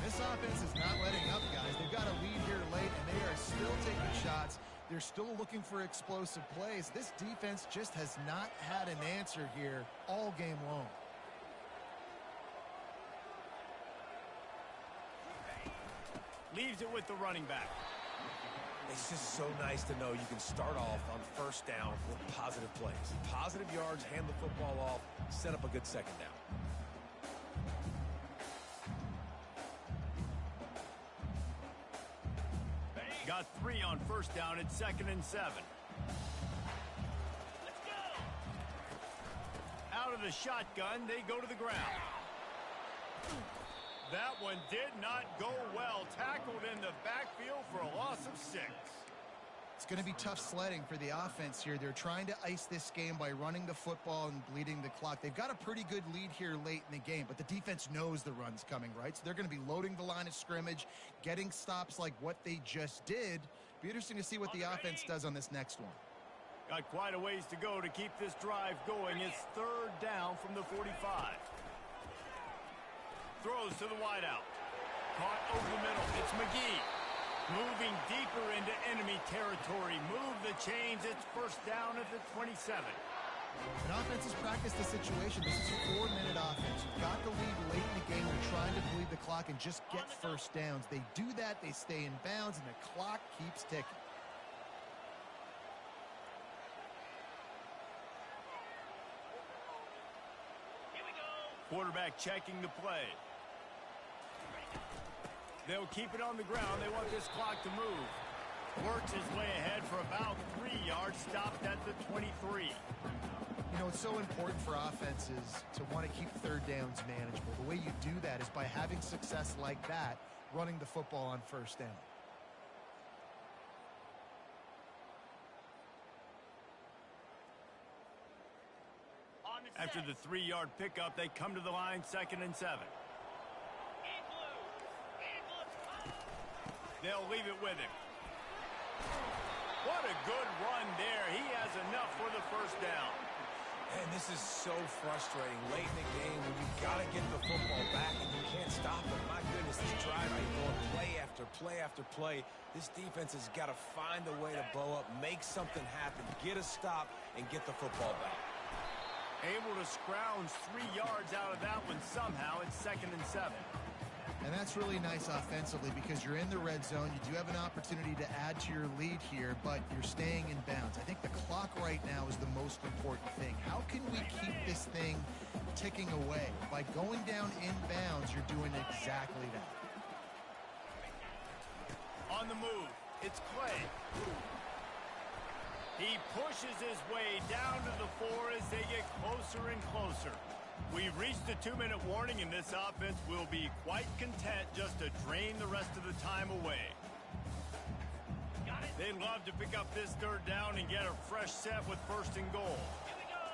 This offense is not letting up, guys. They've got a lead here late, and they are still taking shots. They're still looking for explosive plays. This defense just has not had an answer here all game long. Leaves it with the running back. It's just so nice to know you can start off on first down with positive plays. Positive yards, hand the football off, set up a good second down. Got 3 on first down at 2nd and 7. Let's go. Out of the shotgun, they go to the ground. That one did not go well. Tackled in the backfield for a loss of 6. It's going to be tough sledding for the offense here. They're trying to ice this game by running the football and bleeding the clock. They've got a pretty good lead here late in the game, but the defense knows the run's coming, right? So they're going to be loading the line of scrimmage, getting stops like what they just did. Be interesting to see what the offense does on this next one. Got quite a ways to go to keep this drive going. It's 3rd down from the 45. Throws to the wideout. Caught over the middle. It's McGee. Moving deeper into enemy territory. Move the chains. It's first down at the 27. An offense has practiced the situation. This is a 4-minute offense. You've got the lead late in the game. They're trying to bleed the clock and just get first downs. They do that. They stay in bounds, and the clock keeps ticking. Here we go. Quarterback checking the play. They'll keep it on the ground. They want this clock to move. Works his way ahead for about 3 yards. Stopped at the 23. You know, it's so important for offenses to want to keep third downs manageable. The way you do that is by having success like that, running the football on first down. On the After set. the 3-yard pickup, they come to the line 2nd and 7. They'll leave it with him. What a good run there. He has enough for the first down. And this is so frustrating late in the game when you got to get the football back and you can't stop it. My goodness, this drive ain't going play after play after play. This defense has got to find a way to blow up, make something happen, get a stop, and get the football back. Able to scrounge 3 yards out of that one somehow. It's 2nd and 7. And that's really nice offensively because you're in the red zone. You do have an opportunity to add to your lead here, but you're staying in bounds. I think the clock right now is the most important thing. How can we keep this thing ticking away? By going down in bounds, you're doing exactly that. On the move, it's Clay. He pushes his way down to the 4 as they get closer and closer. We've reached the 2-minute warning, and this offense will be quite content just to drain the rest of the time away. They'd love to pick up this 3rd down and get a fresh set with 1st and goal. Here we go.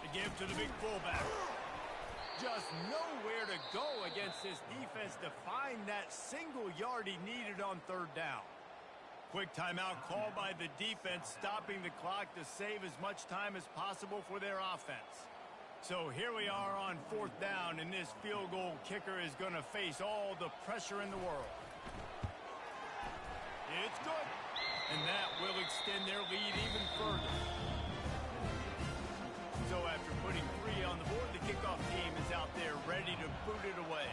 To give to the big fullback. Just nowhere to go against this defense to find that single yard he needed on 3rd down. Quick timeout called by the defense, stopping the clock to save as much time as possible for their offense. So here we are on 4th down, and this field goal kicker is going to face all the pressure in the world. It's good, and that will extend their lead even further. So after putting 3 on the board, the kickoff team is out there ready to boot it away.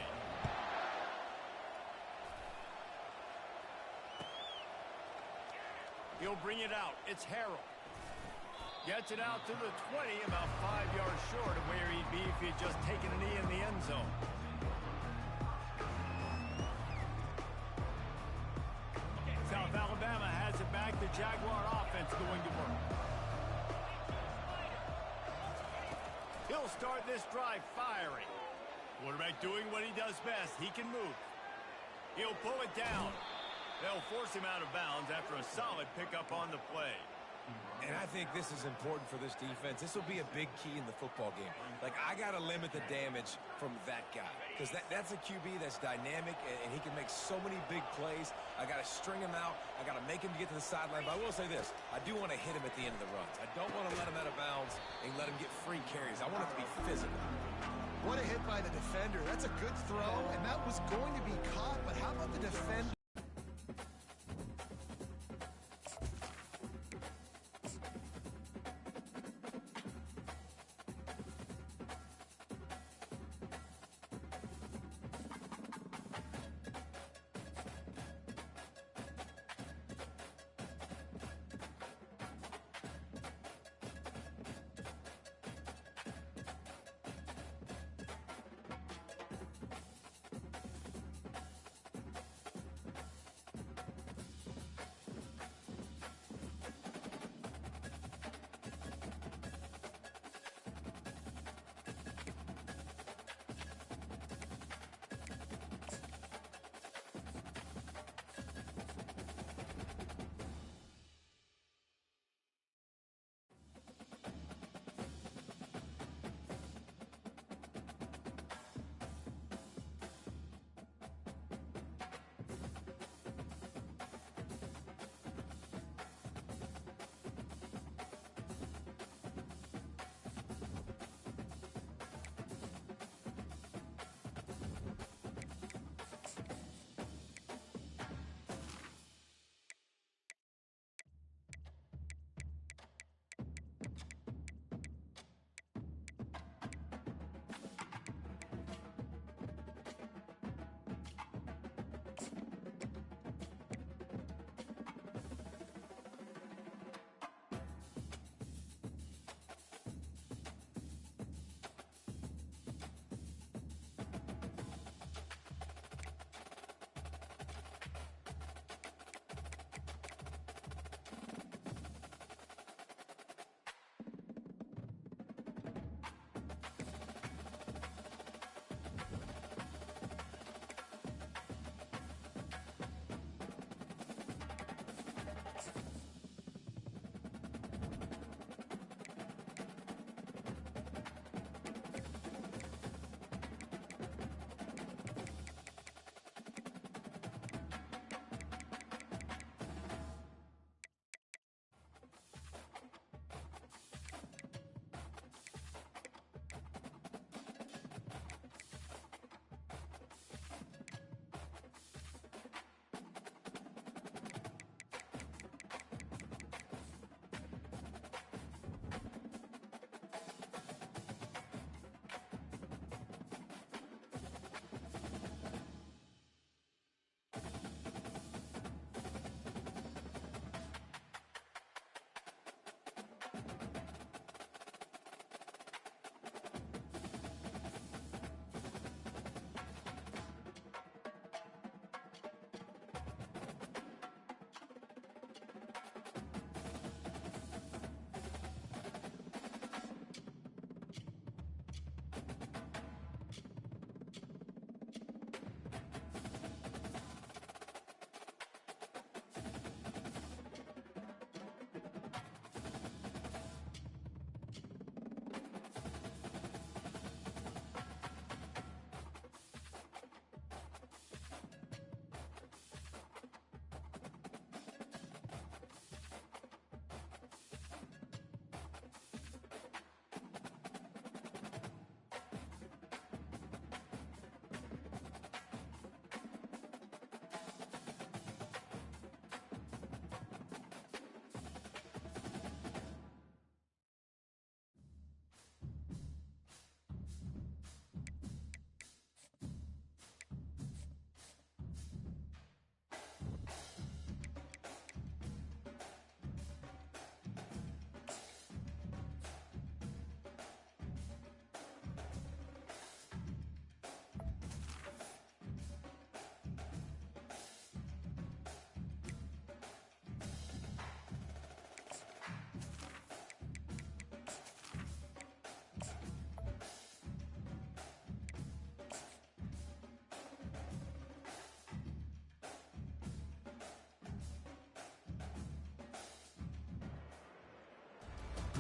He'll bring it out. It's Harrell. Gets it out to the 20, about 5 yards short of where he'd be if he had just taken a knee in the end zone. South Alabama has it back. The Jaguar offense going to work. He'll start this drive firing. Quarterback doing what he does best. He can move. He'll pull it down. They'll force him out of bounds after a solid pickup on the play. And I think this is important for this defense. This will be a big key in the football game. Like, I got to limit the damage from that guy because that's a QB that's dynamic, and he can make so many big plays. I got to string him out. I got to make him get to the sideline. But I will say this. I do want to hit him at the end of the runs. I don't want to let him out of bounds and let him get free carries. I want it to be physical. What a hit by the defender. That's a good throw, and that was going to be caught, but how about the defender?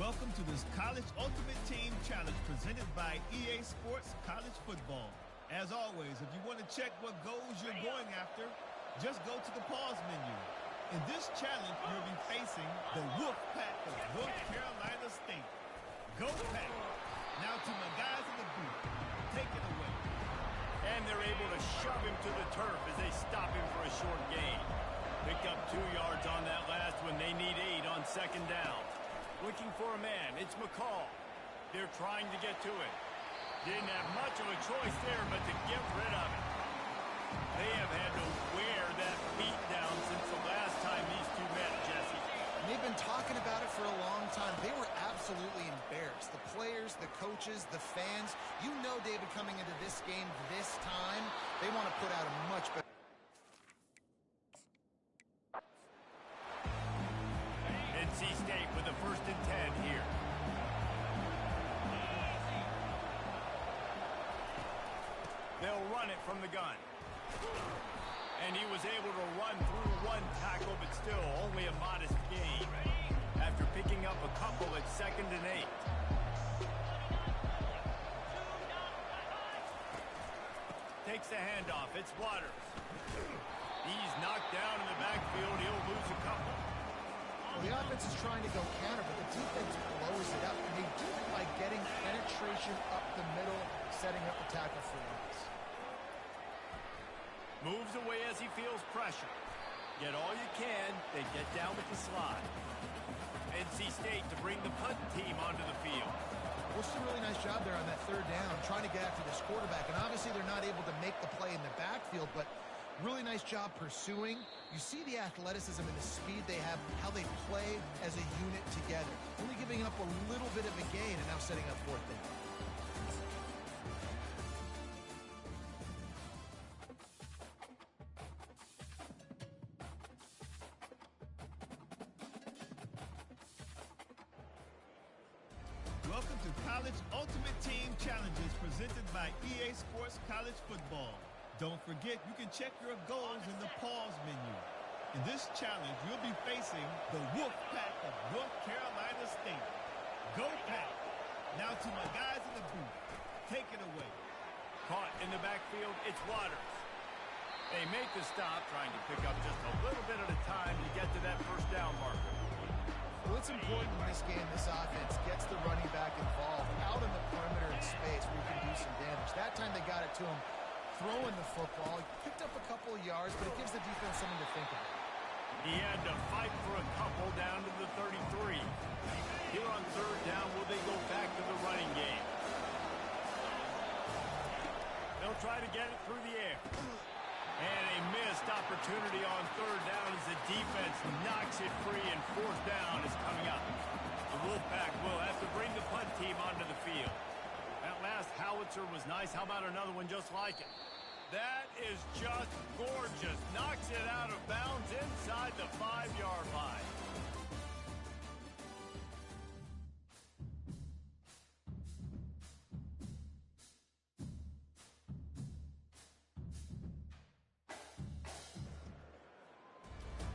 Welcome to this College Ultimate Team Challenge presented by EA Sports College Football. As always, if you want to check what goals you're going after, just go to the pause menu. In this challenge, you'll be facing the Wolfpack of North Carolina State. Go Pack! Now to my guys in the booth. Take it away. And they're able to shove him to the turf as they stop him for a short gain. Picked up 2 yards on that last one. They need 8 on second down. Looking for a man. It's McCall. They're trying to get to it. Didn't have much of a choice there, but to get rid of it. They have had to wear that beat down since the last time these two met, Jesse. And they've been talking about it for a long time. They were absolutely embarrassed. The players, the coaches, the fans. You know, David, coming into this game this time, they want to put out a much better. NC State with a 1st and 10 here. They'll run it from the gun. And he was able to run through 1 tackle, but still only a modest gain after picking up a couple at 2nd and 8. Takes the handoff. It's Waters. He's knocked down in the backfield. He'll lose a couple. Well, the offense is trying to go counter, but the defense blows it up, and they do it by getting penetration up the middle, setting up the tackle for loss. Moves away as he feels pressure. Get all you can. They get down with the slide. NC State to bring the punt team onto the field. Well, it's a really nice job there on that 3rd down, trying to get after this quarterback. And obviously they're not able to make the play in the backfield, but really nice job pursuing. You see the athleticism and the speed they have, how they play as a unit together. Only giving up a little bit of a gain and now setting up 4th down. Welcome to College Ultimate Team Challenges presented by EA Sports College Football. Don't forget, you can check your goals in the pause menu. In this challenge, you'll be facing the Wolfpack of North Carolina State. Go Pack! Now to my guys in the booth. Take it away. Caught in the backfield, it's Waters. They make the stop, trying to pick up just a little bit at a time to get to that 1st down marker. Well, it's important in this game, this offense gets the running back involved out in the perimeter in space where you can do some damage. That time they got it to him throwing the football. He picked up a couple of yards, but it gives the defense something to think about. He had to fight for a couple down to the 33. Here on 3rd down, will they go back to the running game? They'll try to get it through the air. And a missed opportunity on 3rd down as the defense knocks it free, and 4th down is coming up. The Wolfpack will have to bring the punt team onto the field. That last howitzer was nice. How about another one just like it? That is just gorgeous. Knocks it out of bounds inside the 5-yard line.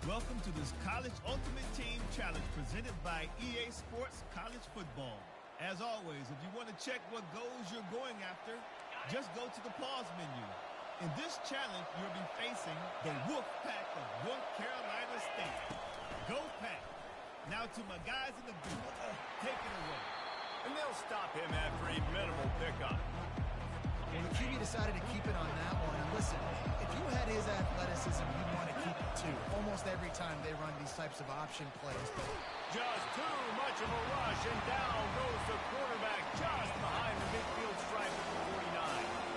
Welcome to this College Ultimate Team Challenge presented by EA Sports College Football. As always, if you want to check what goals you're going after, just go to the pause menu. In this challenge, you'll be facing the Wolfpack of North Carolina State. Go Pack! Now to my guys in the booth. Take it away. And they'll stop him after a minimal pickup. Well, the QB decided to keep it on that one. And listen, if you had his athleticism, you'd want to keep it too. Almost every time they run these types of option plays. But just too much of a rush, and down goes the quarterback just behind the midfield stripe at the 49.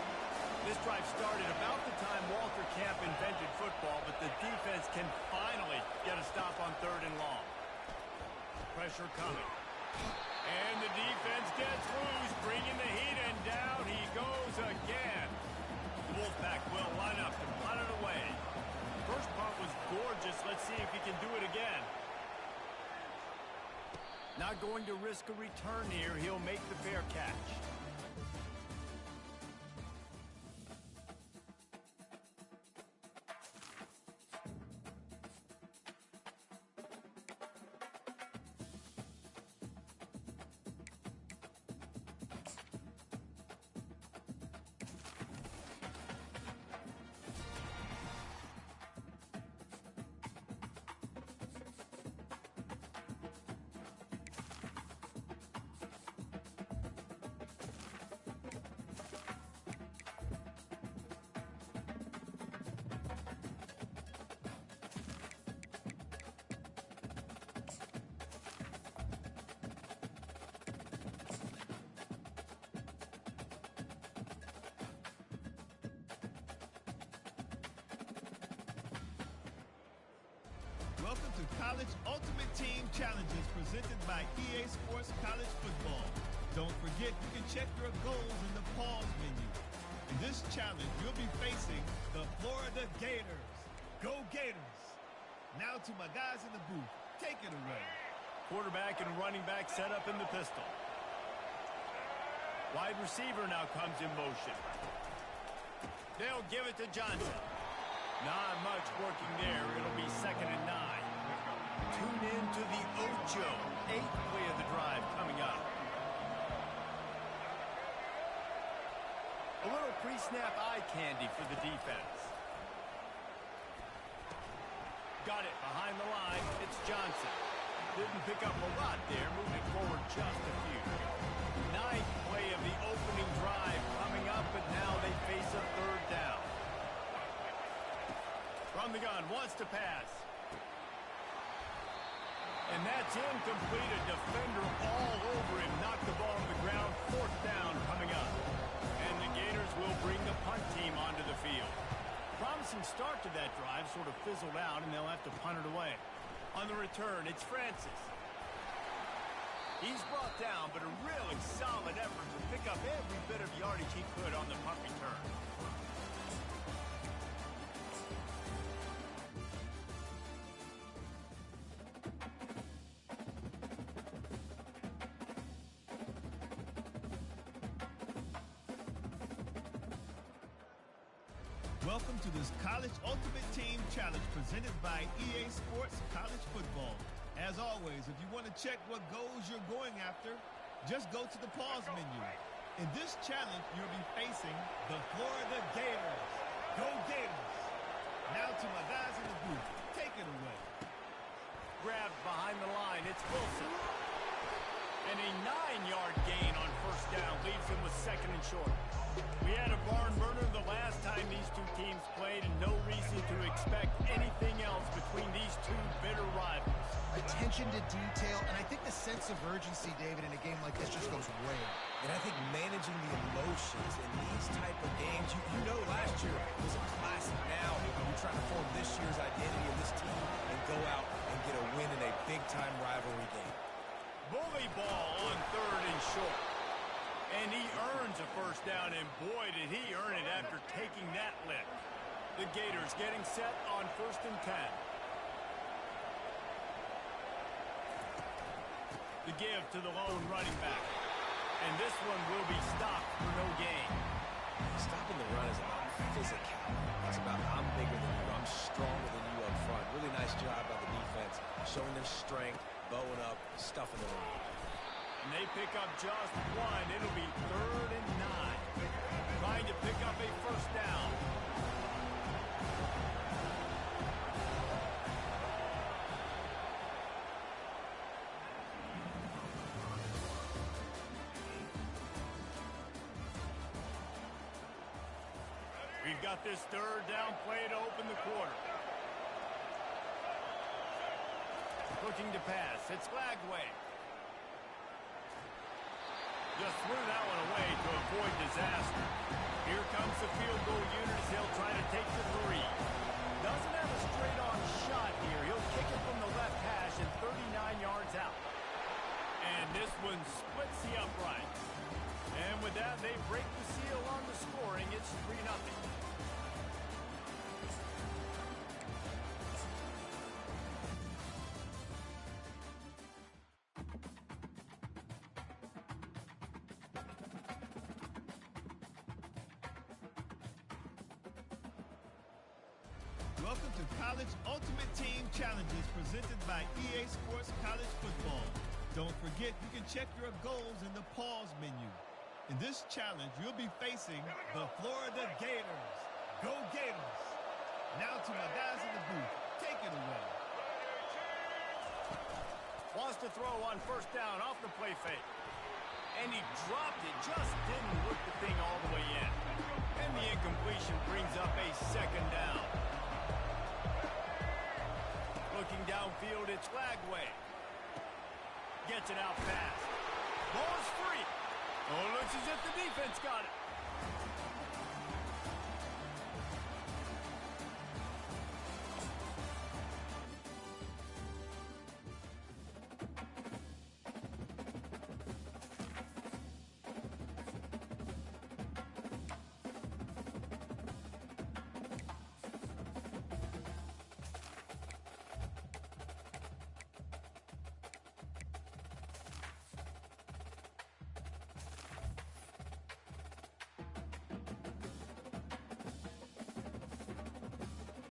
This drive started about the time Walter Camp invented football, but the defense can finally get a stop on 3rd and long. Pressure coming. And the defense gets loose, bringing the heat, and down he goes again. Wolfpack will line up to punt it away. First punt was gorgeous. Let's see if he can do it again. Not going to risk a return here. He'll make the fair catch. Welcome to College Ultimate Team Challenges presented by EA Sports College Football. Don't forget you can check your goals in the pause menu. In this challenge, you'll be facing the Florida Gators. Go Gators! Now to my guys in the booth. Take it away. Quarterback and running back set up in the pistol. Wide receiver now comes in motion. They'll give it to Johnson. Not much working there. It'll be 2nd and 9. Tune in to the Ocho. 8th play of the drive coming up. A little pre-snap eye candy for the defense. Got it behind the line. It's Johnson. Didn't pick up a lot there. Moved it forward just a few. 9th play of the opening drive coming up, but now they face a 3rd down. From the gun, wants to pass. And that's incomplete. A defender all over him. Knocked the ball on the ground. 4th down coming up. And the Gators will bring the punt team onto the field. Promising start to that drive, sort of fizzled out, and they'll have to punt it away. On the return, it's Francis. He's brought down, but a really solid effort to pick up every bit of yardage he could on the punt return. Welcome to this College Ultimate Team Challenge presented by EA Sports College Football. As always, if you want to check what goals you're going after, just go to the pause menu. In this challenge, you'll be facing the Florida Gators. Go Gators! Now to my guys in the booth. Take it away. Grabbed behind the line. It's Wilson. And a 9-yard gain on 1st down leaves him with 2nd and short. We had a barn burner the last time these two teams played, and no reason to expect anything else between these two bitter rivals. Attention to detail, and I think the sense of urgency, David, in a game like this just goes way up. And I think managing the emotions in these type of games, you know last year was a classic. Now you're trying to form this year's identity of this team and go out and get a win in a big-time rivalry game. Bully ball on 3rd and short. And he earns a 1st down, and boy, did he earn it after taking that lick. The Gators getting set on 1st and 10. The give to the lone running back. And this one will be stopped for no gain. Stopping the run is about physicality. It's about I'm bigger than you, I'm stronger than you up front. Really nice job by the defense, showing their strength, bowing up, stuffing the run. And they pick up just 1. It'll be 3rd and 9. Trying to pick up a 1st down. We've got this 3rd down play to open the quarter. Looking to pass. It's Lagway. Just threw that one away to avoid disaster. Here comes the field goal unit as he'll try to take the 3. Doesn't have a straight-on shot here. He'll kick it from the left hash and 39 yards out. And this one splits the uprights. And with that, they break the seal on the scoring. It's 3-0. Welcome to College Ultimate Team Challenges presented by EA Sports College Football. Don't forget you can check your goals in the pause menu. In this challenge, you'll be facing the Florida Gators. Go Gators! Now to my guys in the booth. Take it away. Wants to throw on 1st down off the play fake. And he dropped it, just didn't work the thing all the way in. And the incompletion brings up a 2nd down. Looking downfield, it's Lagway. Gets it out fast. Ball is free. Oh, looks as if the defense got it.